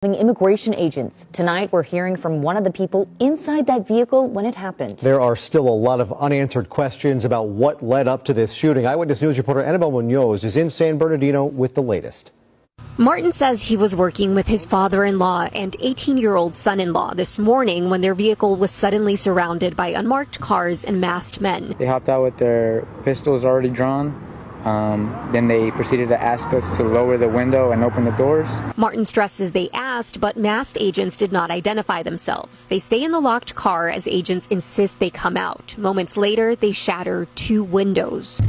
Immigration agents. Tonight, we're hearing from one of the people inside that vehicle when it happened. There are still a lot of unanswered questions about what led up to this shooting. Eyewitness News reporter Annabelle Munoz is in San Bernardino with the latest. Martin says he was working with his father-in-law and 18-year-old son-in-law this morning when their vehicle was suddenly surrounded by unmarked cars and masked men. They hopped out with their pistols already drawn. Then they proceeded to ask us to lower the window and open the doors. Martin stresses they asked, but masked agents did not identify themselves. They stay in the locked car as agents insist they come out. Moments later, they shatter 2 windows.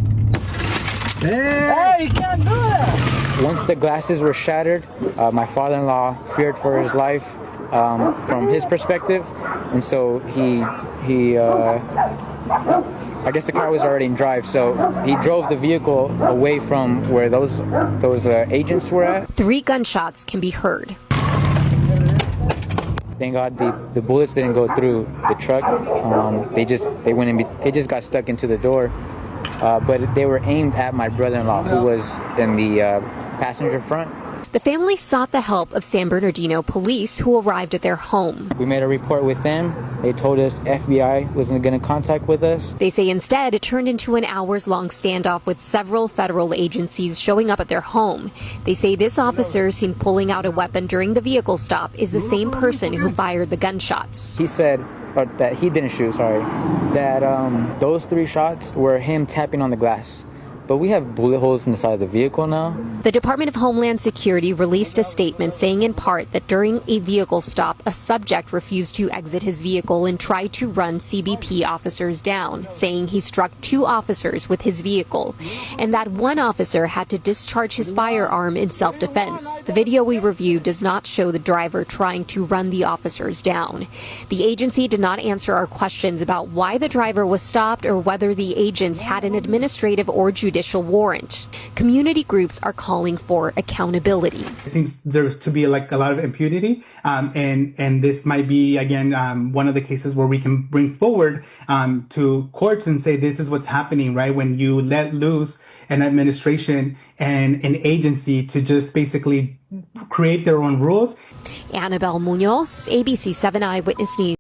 Hey, you can't do that! Once the glasses were shattered, my father-in-law feared for his life from his perspective, and so I guess the car was already in drive, so he drove the vehicle away from where those agents were at. 3 gunshots can be heard. Thank God the bullets didn't go through the truck. They just got stuck into the door. But they were aimed at my brother-in-law, who was in the passenger front. The family sought the help of San Bernardino police, who arrived at their home. We made a report with them. They told us FBI wasn't going to contact with us. They say instead it turned into an hours-long standoff with several federal agencies showing up at their home. They say this officer seen pulling out a weapon during the vehicle stop is the same person who fired the gunshots. He said, or that he didn't shoot, sorry, that those 3 shots were him tapping on the glass. But we have bullet holes in the side of the vehicle now. The Department of Homeland Security released a statement saying in part that during a vehicle stop, a subject refused to exit his vehicle and tried to run CBP officers down, saying he struck 2 officers with his vehicle, and that one officer had to discharge his firearm in self-defense. The video we reviewed does not show the driver trying to run the officers down. The agency did not answer our questions about why the driver was stopped or whether the agents had an administrative or judicial warrant. Community groups are calling for accountability. It seems there to be like a lot of impunity, and this might be again one of the cases where we can bring forward to courts and say this is what's happening, right? When you let loose an administration and an agency to just basically create their own rules. Annabelle Munoz, ABC 7 Eyewitness News.